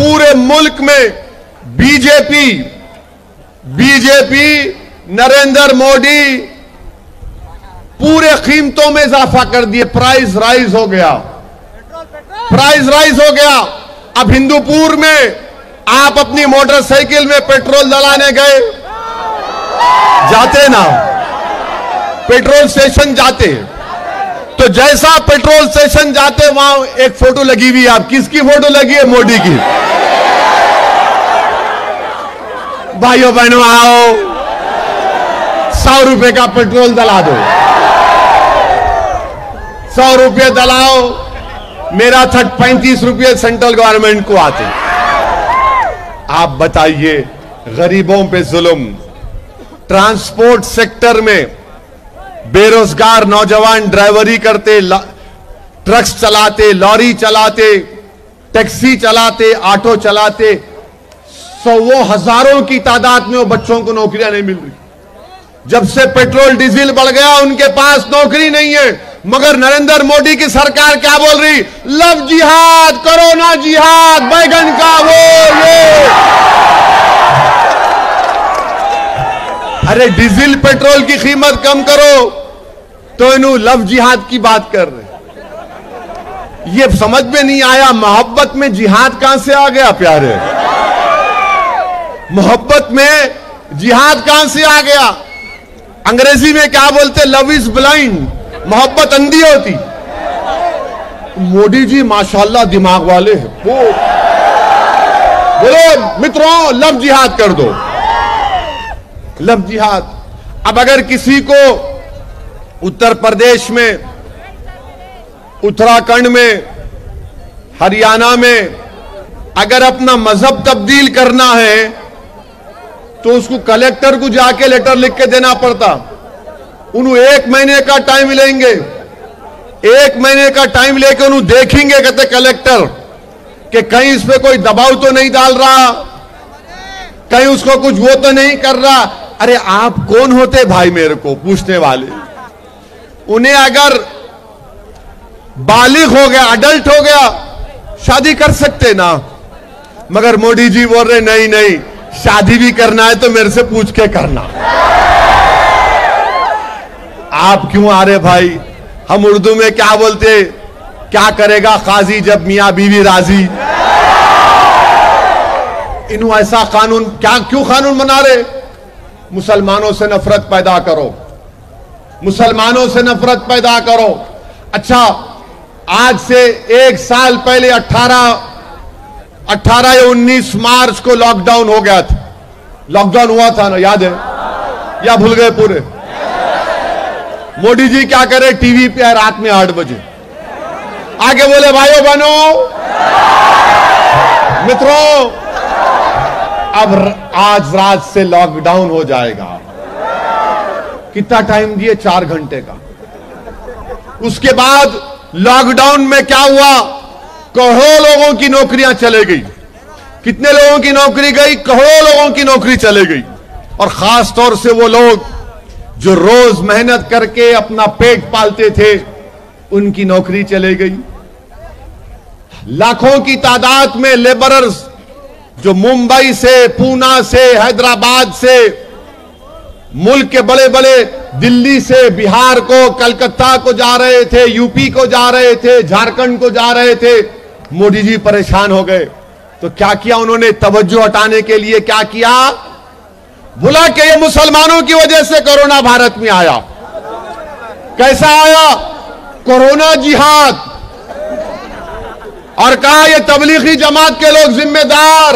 पूरे मुल्क में बीजेपी नरेंद्र मोदी पूरे कीमतों में इजाफा कर दिए। प्राइस राइज हो गया। अब हिंदूपुर में आप अपनी मोटरसाइकिल में पेट्रोल डलाने गए, जाते ना, पेट्रोल स्टेशन जाते, तो जैसा पेट्रोल स्टेशन जाते वहां एक फोटो लगी हुई है। आप किसकी फोटो लगी है? मोदी की। भाइयों बहनों आओ, 100 रुपए का पेट्रोल डला दो, 100 रुपये डलाओ, मेरा 35 रुपये सेंट्रल गवर्नमेंट को आते। आप बताइए, गरीबों पे जुल्म, ट्रांसपोर्ट सेक्टर में बेरोजगार नौजवान ड्राइवरी करते, ट्रक्स चलाते, लॉरी चलाते, टैक्सी चलाते, ऑटो चलाते, सौ हजारों की तादाद में वो बच्चों को नौकरियां नहीं मिल रही। जब से पेट्रोल डीजल बढ़ गया उनके पास नौकरी नहीं है। मगर नरेंद्र मोदी की सरकार क्या बोल रही? लव जिहाद, कोरोना जिहाद, बैगन का वो ये। अरे डीजल पेट्रोल की कीमत कम करो तो इन्हों लव जिहाद की बात कर रहे। ये समझ में नहीं आया, मोहब्बत में जिहाद कहां से आ गया प्यारे? मोहब्बत में जिहाद कहां से आ गया? अंग्रेजी में क्या बोलते? लव इज ब्लाइंड, मोहब्बत अंधी होती। मोदी जी माशाल्लाह दिमाग वाले हैं, वो बोले मित्रों लव जिहाद कर दो, लव जिहाद। अब अगर किसी को उत्तर प्रदेश में, उत्तराखंड में, हरियाणा में अगर अपना मजहब तब्दील करना है तो उसको कलेक्टर को जाके लेटर लिख के देना पड़ता। उन्हें 1 महीने का टाइम लेंगे, 1 महीने का टाइम लेके उन्हें देखेंगे, कहते कलेक्टर कि कहीं इस पे कोई दबाव तो नहीं डाल रहा, कहीं उसको कुछ वो तो नहीं कर रहा। अरे आप कौन होते भाई मेरे को पूछने वाले? उन्हें अगर बालिग हो गया, अडल्ट हो गया, शादी कर सकते ना। मगर मोदी जी बोल रहे नहीं नहीं, शादी भी करना है तो मेरे से पूछ के करना। आप क्यों आ रहे भाई? हम उर्दू में क्या बोलते? क्या करेगा काजी जब मियां बीवी राजी। इन्हों ऐसा कानून क्यों कानून बना रहे? मुसलमानों से नफरत पैदा करो, मुसलमानों से नफरत पैदा करो। अच्छा, आज से 1 साल पहले 18 या 19 मार्च को लॉकडाउन हो गया था। लॉकडाउन हुआ था ना, याद है या भूल गए पूरे? मोदी जी क्या करे? टीवी पे रात में 8 बजे आगे बोले भाइयों बहनों मित्रों, अब आज रात से लॉकडाउन हो जाएगा। कितना टाइम दिए? 4 घंटे का। उसके बाद लॉकडाउन में क्या हुआ? करोड़ों लोगों की नौकरियां चले गई। कितने लोगों की नौकरी गई? करोड़ों लोगों की नौकरी चले गई। और खास तौर से वो लोग जो रोज मेहनत करके अपना पेट पालते थे, उनकी नौकरी चले गई। लाखों की तादाद में लेबरर्स जो मुंबई से, पूना से, हैदराबाद से, मुल्क के बड़े बड़े दिल्ली से बिहार को, कलकत्ता को जा रहे थे, यूपी को जा रहे थे, झारखंड को जा रहे थे। मोदी जी परेशान हो गए तो क्या किया उन्होंने? तवज्जो हटाने के लिए क्या किया? बोला कि ये मुसलमानों की वजह से कोरोना भारत में आया। कैसा आया? कोरोना जिहाद। और कहा ये तबलीगी जमात के लोग जिम्मेदार,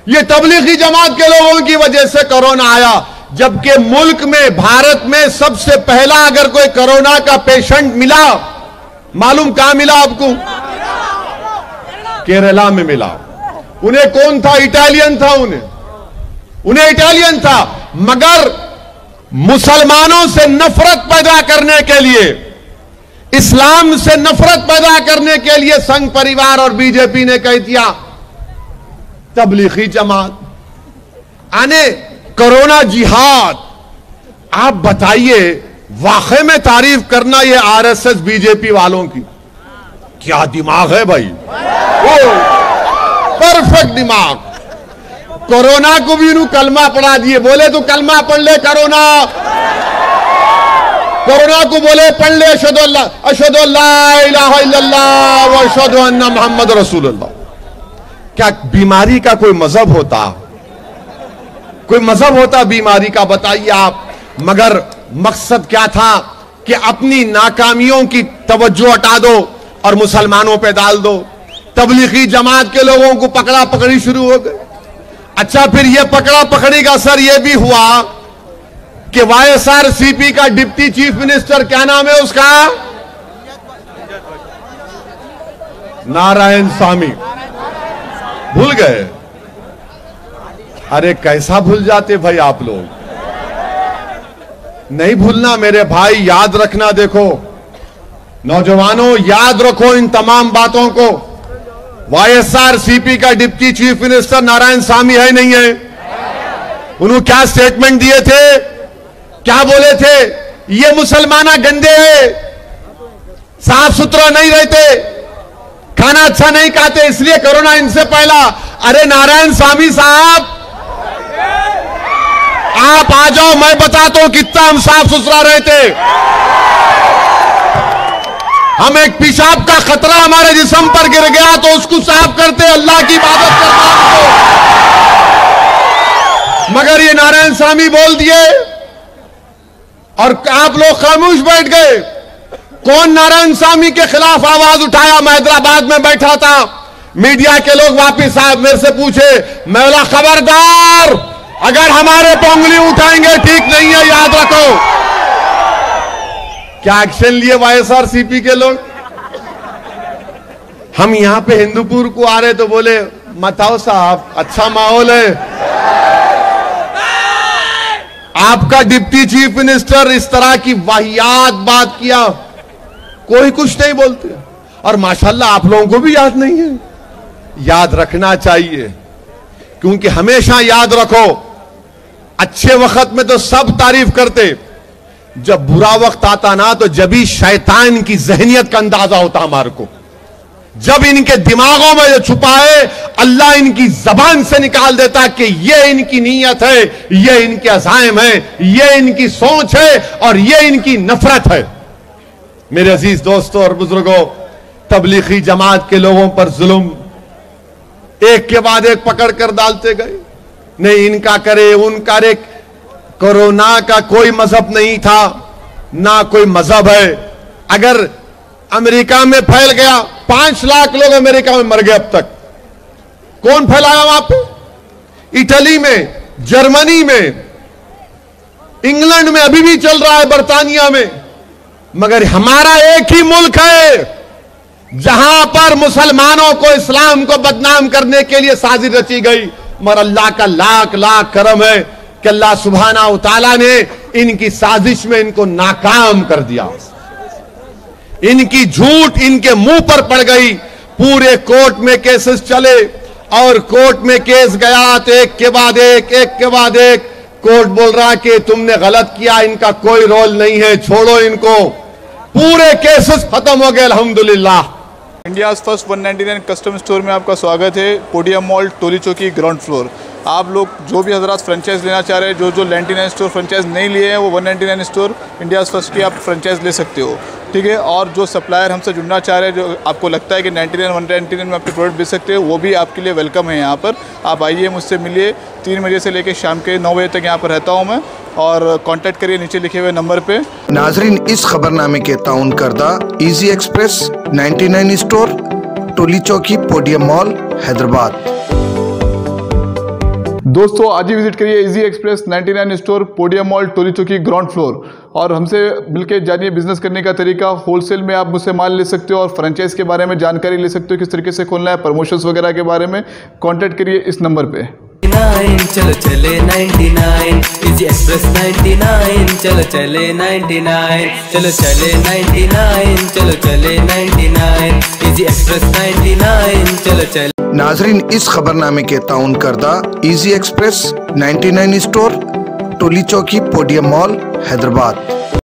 ये तबलीगी जमात के लोगों की वजह से कोरोना आया। जबकि मुल्क में, भारत में सबसे पहला अगर कोई कोरोना का पेशेंट मिला, मालूम कहां मिला आपको? केरला में मिला। उन्हें कौन था? इटालियन था। उन्हें इटालियन था। मगर मुसलमानों से नफरत पैदा करने के लिए, इस्लाम से नफरत पैदा करने के लिए संघ परिवार और बीजेपी ने कह दिया तबलीगी जमात आने कोरोना जिहाद। आप बताइए, वाकई में तारीफ करना ये आरएसएस बीजेपी वालों की क्या दिमाग है भाई? पर परफेक्ट दिमाग। कोरोना को भी इन्होंने कलमा पढ़ा दिए, बोले तो कलमा पढ़ ले कोरोना को बोले पढ़ ले अशहदु अल्ला इलाहा इल्लल्लाह व अशहदु अन्ना मुहम्मद रसूलुल्लाह। क्या बीमारी का कोई मजहब होता? कोई मजहब होता बीमारी का? बताइए आप। मगर मकसद क्या था कि अपनी नाकामियों की तवज्जो हटा दो और मुसलमानों पे डाल दो। तबलीगी जमात के लोगों को पकड़ा पकड़ी शुरू हो गई। अच्छा, फिर यह पकड़ा पकड़ी का असर यह भी हुआ कि YSRCP का डिप्टी चीफ मिनिस्टर, क्या नाम है उसका? नारायण स्वामी। भूल गए? अरे कैसा भूल जाते भाई आप लोग। नहीं भूलना मेरे भाई, याद रखना। देखो नौजवानों, याद रखो इन तमाम बातों को। YSRCP का डिप्टी चीफ मिनिस्टर नारायण स्वामी है नहीं है? उन्होंने क्या स्टेटमेंट दिए थे, क्या बोले थे? ये मुसलमाना गंदे हैं, साफ सुथरा नहीं रहते, खाना अच्छा नहीं खाते, इसलिए कोरोना इनसे पहला। अरे नारायण स्वामी साहब, आप आ जाओ, मैं बताता हूं कितना हम साफ सुथरा रहते। हम एक पेशाब का खतरा हमारे जिस्म पर गिर गया तो उसको साफ करते, अल्लाह की इबादत करते। मगर ये नारायण स्वामी बोल दिए और आप लोग खामोश बैठ गए। कौन नारायण स्वामी के खिलाफ आवाज उठाया? मैं हैदराबाद में बैठा था, मीडिया के लोग वापिस आए, मेरे से पूछे, मैं बोला खबरदार, अगर हमारे पोंगली उठाएंगे ठीक नहीं है, याद रखो। क्या एक्शन लिए YSRCP के लोग? हम यहां पे हिंदूपुर को आ रहे तो बोले मत आओ साहब, अच्छा माहौल है। आपका डिप्टी चीफ मिनिस्टर इस तरह की वाहियात बात किया, कोई कुछ नहीं बोलते। और माशाल्लाह आप लोगों को भी याद नहीं है। याद रखना चाहिए, क्योंकि हमेशा याद रखो, अच्छे वक्त में तो सब तारीफ करते, जब बुरा वक्त आता ना तो जब ही शैतान की जहनियत का अंदाजा होता हमारे को। जब इनके दिमागों में जो छुपा है, अल्लाह इनकी जबान से निकाल देता कि ये इनकी नीयत है, ये इनके अज़ाइम है, ये इनकी सोच है और ये इनकी नफरत है। मेरे अजीज दोस्तों और बुजुर्गों, तबलीगी जमात के लोगों पर जुल्म एक के बाद एक पकड़ कर डालते गए। नहीं इनका करे उनका रे। कोरोना का कोई मजहब नहीं था, ना कोई मजहब है। अगर अमेरिका में फैल गया, 5 लाख लोग अमेरिका में मर गए अब तक। कौन फैलाया वहां पे? इटली में, जर्मनी में, इंग्लैंड में अभी भी चल रहा है, बर्तानिया में। मगर हमारा एक ही मुल्क है जहां पर मुसलमानों को, इस्लाम को बदनाम करने के लिए साजिश रची गई। मगर अल्लाह का लाख लाख करम है कि अल्लाह सुब्हाना व तआला ने इनकी साजिश में इनको नाकाम कर दिया। इनकी झूठ इनके मुंह पर पड़ गई। पूरे कोर्ट में केसेस चले और कोर्ट में केस गया तो एक के बाद एक कोर्ट बोल रहा कि तुमने गलत किया, इनका कोई रोल नहीं है, छोड़ो इनको। पूरे केसेस खत्म हो गए अल्हम्दुलिल्लाह। इंडिया फर्स्ट 199 कस्टम स्टोर में आपका स्वागत है। Podium mall, Toli Chowki, ground floor. आप लोग जो भी हजरात फ्रेंचाइज लेना चाह रहे हैं, जो 99 स्टोर फ्रेंचाइज नहीं लिए हैं, वो 199 स्टोर इंडिया फर्स्ट की आप फ्रेंचाइज ले सकते हो, ठीक है। और जो सप्लायर हमसे जुड़ना चाह रहे हैं, जो आपको लगता है कि 99 199 में आपके प्रोडक्ट बेच सकते हो, वो भी आपके लिए वेलकम है। यहाँ पर आप आइए, मुझसे मिलिए। 3 बजे से लेकर शाम के 9 बजे तक यहाँ पर रहता हूँ मैं। और कांटेक्ट करिए नीचे लिखे हुए नंबर पे। नाजरीन, इस खबरनामे के ताउन करदा इजी एक्सप्रेस 99 स्टोर, टोली चौकी, पोडियम मॉल, हैदराबाद। दोस्तों आज ही विजिट करिए easy express 99 store, podium mall, Toli Chowki, ground floor. और हमसे मिलकर जानिए बिजनेस करने का तरीका। होलसेल में आप मुझसे माल ले सकते हो और फ्रेंचाइज के बारे में जानकारी ले सकते हो, किस तरीके से खोलना है, प्रमोशंस वगैरह के बारे में। कांटेक्ट करिए इस नंबर पे। चलो चले 99 इजी एक्सप्रेस 99, चलो चले 99, चलो चले 99, चलो चले 99 इजी एक्सप्रेस 99, चलो चले। नाजरीन, इस खबरनामे के ताउन करदा इजी एक्सप्रेस 99 स्टोर, टोली चौकी, पोडियम मॉल, हैदराबाद।